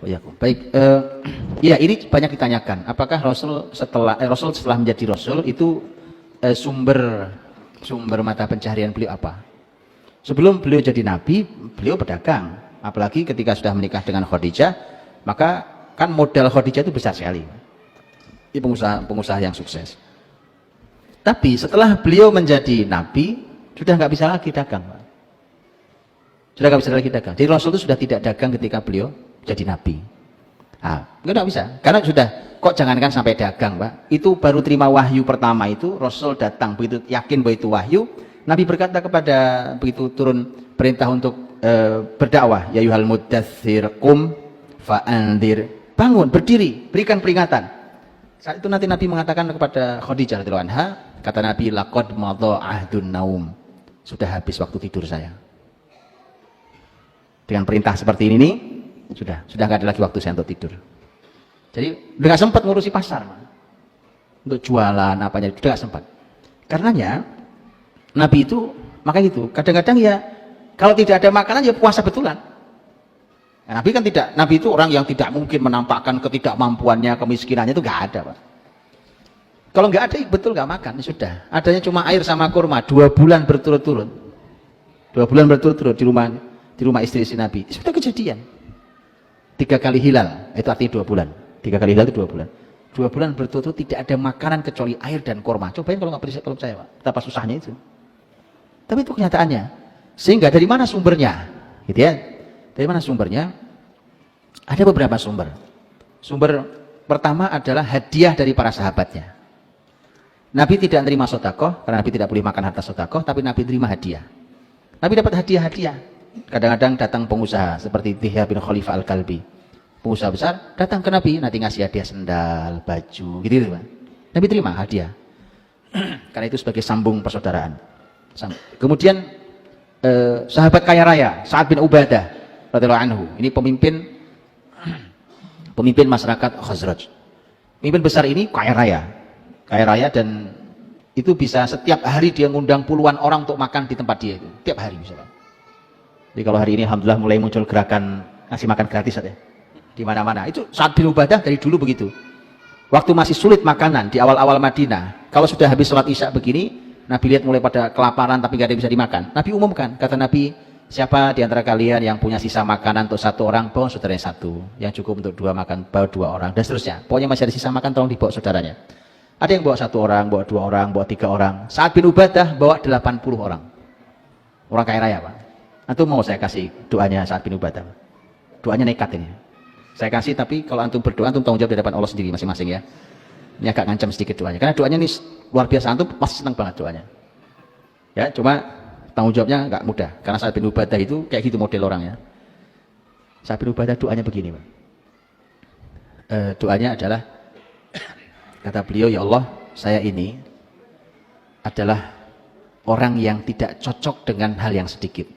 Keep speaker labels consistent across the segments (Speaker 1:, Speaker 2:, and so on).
Speaker 1: Ya, baik. Ya ini banyak ditanyakan. Apakah Rasul setelah menjadi Rasul itu sumber mata pencaharian beliau apa? Sebelum beliau jadi Nabi, beliau pedagang. Apalagi ketika sudah menikah dengan Khadijah, maka kan modal Khadijah itu besar sekali. Ini pengusaha yang sukses. Tapi setelah beliau menjadi Nabi, sudah nggak bisa lagi dagang, Pak. Sudah nggak bisa lagi dagang. Jadi Rasul itu sudah tidak dagang ketika beliau jadi Nabi. Nggak bisa. Karena sudah, kok jangankan sampai dagang, Pak. Itu baru terima wahyu pertama itu, Rasul datang, begitu yakin bahwa itu wahyu, Nabi berkata kepada, begitu turun perintah untuk berdakwah, ya yuhal muddathir qum fa'andir, bangun, berdiri, berikan peringatan. Saat itu nanti Nabi mengatakan kepada Khadijah radhiyallahu anha, kata Nabi, laqad madha ahdun naum, sudah habis waktu tidur saya. Dengan perintah seperti ini nih, sudah nggak ada lagi waktu saya untuk tidur. Jadi udah nggak sempat ngurusi pasar, untuk jualan apanya, udah nggak sempat. Karenanya Nabi itu, makanya gitu, kadang-kadang ya kalau tidak ada makanan ya puasa betulan. Nah, Nabi itu orang yang tidak mungkin menampakkan ketidakmampuannya, kemiskinannya, itu nggak ada, Pak. Kalau nggak ada, betul nggak makan, sudah. Adanya cuma air sama kurma, 2 bulan berturut-turut. 2 bulan berturut-turut di rumah istri Nabi. Sudah kejadian. 3 kali hilal, itu artinya 2 bulan. 3 kali hilal itu 2 bulan. 2 bulan berturut-turut tidak ada makanan kecuali air dan kurma. Cobain kalau nggak percaya, Pak. Betapa susahnya itu. Tapi itu kenyataannya. Sehingga dari mana sumbernya? Gitu ya. Dari mana sumbernya? Ada beberapa sumber. Sumber pertama adalah hadiah dari para sahabatnya. Nabi tidak menerima sedekah karena Nabi tidak boleh makan harta sedekah, tapi Nabi terima hadiah. Nabi dapat hadiah-hadiah. Kadang-kadang datang pengusaha seperti Dihya bin Khalifah Al-Kalbi. Pengusaha besar datang ke Nabi, nanti ngasih hadiah sendal, baju, gitu, Pak. Nabi terima hadiah. Karena itu sebagai sambung persaudaraan. Kemudian sahabat kaya raya Sa'ad bin Ubadah radhiyallahu anhu, ini pemimpin masyarakat Khazraj. Pemimpin besar ini kaya raya dan itu bisa setiap hari dia ngundang puluhan orang untuk makan di tempat dia itu, tiap hari misalnya. Jadi kalau hari ini alhamdulillah mulai muncul gerakan ngasih makan gratis ya di mana-mana. Itu Sa'ad bin Ubadah dari dulu begitu. Waktu masih sulit makanan di awal-awal Madinah, kalau sudah habis sholat Isya begini, Nabi lihat mulai pada kelaparan tapi gak ada yang bisa dimakan. Nabi umumkan, kata Nabi, siapa di antara kalian yang punya sisa makanan untuk 1 orang, bawa saudaranya 1. Yang cukup untuk 2 makan, bawa 2 orang, dan seterusnya. Pokoknya masih ada sisa makan, tolong dibawa saudaranya. Ada yang bawa 1 orang, bawa 2 orang, bawa 3 orang. Sa'ad bin Ubadah bawa 80 orang. Orang kaya raya, Pak. Antum mau saya kasih doanya Sa'ad bin Ubadah? Doanya nekat ini. Saya kasih, tapi kalau antum berdoa, antum tanggung jawab di depan Allah sendiri masing-masing ya. Ini agak ngancam sedikit doanya, karena doanya ini luar biasa, antum pasti senang banget doanya. Ya, cuma tanggung jawabnya nggak mudah, karena Sa'ad bin Ubadah itu kayak gitu model orangnya. Sa'ad bin Ubadah doanya begini, Pak. Doanya adalah, kata beliau, ya Allah, saya ini adalah orang yang tidak cocok dengan hal yang sedikit.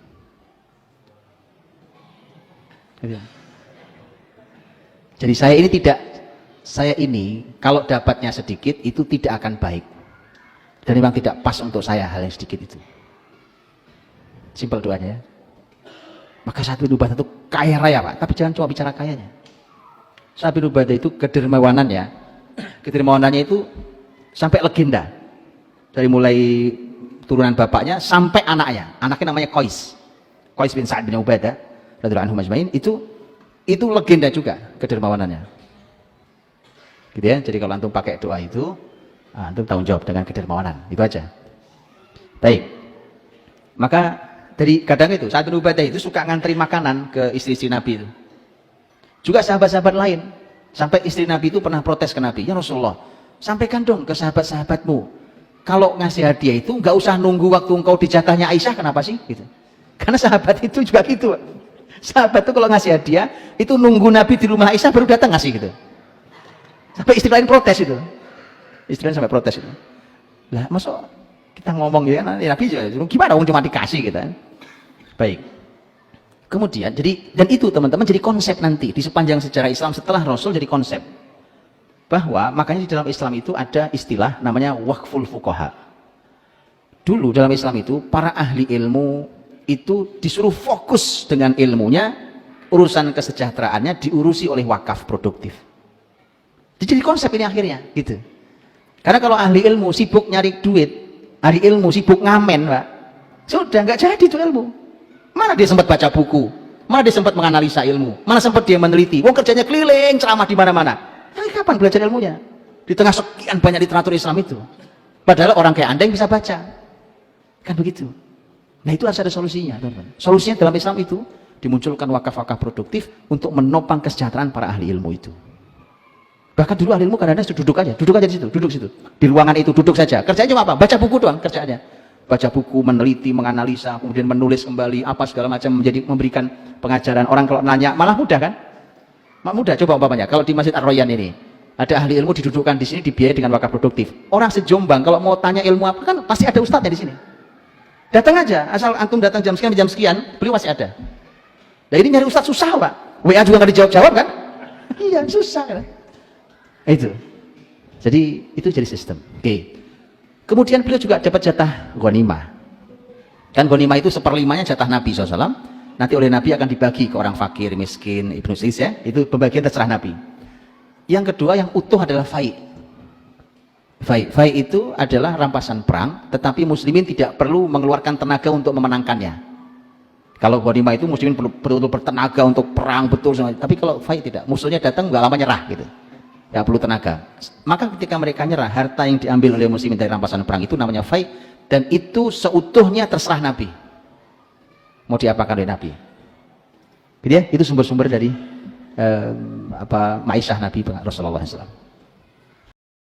Speaker 1: Jadi saya ini kalau dapatnya sedikit itu tidak akan baik, dan memang tidak pas untuk saya hal yang sedikit itu. Simpel doanya ya. Maka Sa'ad bin Ubadah itu kaya raya, Pak, tapi jangan cuma bicara kayanya. Sa'ad bin Ubadah itu kedermawanannya itu sampai legenda. Dari mulai turunan bapaknya sampai anaknya namanya Qais bin Sa'ad bin Ubadah radhiyallahu anhu majma'in, itu legenda juga kedermawanannya. Gitu ya. Jadi kalau antum pakai doa itu, antum tanggung jawab dengan kedermawanan, itu aja. Baik. Maka dari kadang itu Sa'ad bin Ubadah itu suka ngantri makanan ke istri-istri Nabi itu. Juga sahabat-sahabat lain. Sampai istri Nabi itu pernah protes ke Nabi, ya Rasulullah, sampaikan dong ke sahabat-sahabatmu, kalau ngasih hadiah itu nggak usah nunggu waktu engkau di jatahnya Aisyah, kenapa sih? Gitu. Karena sahabat itu juga gitu. Sahabat itu kalau ngasih hadiah itu nunggu Nabi di rumah Aisyah baru datang ngasih gitu. Sampai istri lain protes itu. Istri lain sampai protes itu. Lah, masuk kita ngomong ya, Nabi juga gimana orang cuma dikasih gitu kan. Baik. Kemudian dan itu teman-teman jadi konsep nanti di sepanjang sejarah Islam setelah Rasul, jadi konsep bahwa makanya di dalam Islam itu ada istilah namanya waqful fuqaha. Dulu dalam Islam itu para ahli ilmu itu disuruh fokus dengan ilmunya urusan kesejahteraannya diurusi oleh wakaf produktif. Jadi konsep ini akhirnya gitu. Karena kalau ahli ilmu sibuk nyari duit, ahli ilmu sibuk ngamen, Pak, sudah nggak jadi itu ilmu. Mana dia sempat baca buku, mana dia sempat menganalisa ilmu, mana sempat dia meneliti. Wong kerjanya keliling ceramah di mana-mana. Tapi kapan belajar ilmunya? Di tengah sekian banyak literatur Islam itu. Padahal orang kayak Anda yang bisa baca. Kan begitu. Nah itu harus ada solusinya, teman-teman. Solusinya dalam Islam itu dimunculkan wakaf-wakaf produktif untuk menopang kesejahteraan para ahli ilmu itu. Bahkan dulu ahli ilmu kadang-kadang duduk aja di situ, duduk situ. Di ruangan itu duduk saja. Kerjanya cuma apa? Baca buku doang kerjaannya. Baca buku, meneliti, menganalisa, kemudian menulis kembali apa segala macam, memberikan pengajaran. Orang kalau nanya malah mudah kan? Mudah. Coba umpamanya kalau di Masjid Ar-Royan ini ada ahli ilmu didudukkan di sini dibiayai dengan wakaf produktif. Orang se-Jombang kalau mau tanya ilmu apa kan pasti ada ustadznya di sini. Datang aja, asal antum datang jam sekian, beliau masih ada. Nah ini nyari ustadz susah, Pak. WA juga nggak dijawab-jawab kan? Iya, susah kan? Itu. Jadi itu jadi sistem. Oke. Kemudian beliau juga dapat jatah ghanimah. Kan ghanimah itu 1/5-nya jatah Nabi SAW. Nanti oleh Nabi akan dibagi ke orang fakir, miskin, ibnu sis ya. Itu pembagian terserah Nabi. Yang kedua yang utuh adalah fai. Fai itu adalah rampasan perang, tetapi muslimin tidak perlu mengeluarkan tenaga untuk memenangkannya. Kalau ghanimah itu muslimin perlu bertenaga untuk perang betul, tapi kalau fai tidak, musuhnya datang nggak lama nyerah gitu. Ya perlu tenaga. Maka ketika mereka nyerah, harta yang diambil oleh muslimin dari rampasan perang itu namanya fai, dan itu seutuhnya terserah Nabi. Mau diapakan oleh Nabi? Gitu ya? Itu sumber-sumber dari ma'isyah Nabi Rasulullah SAW.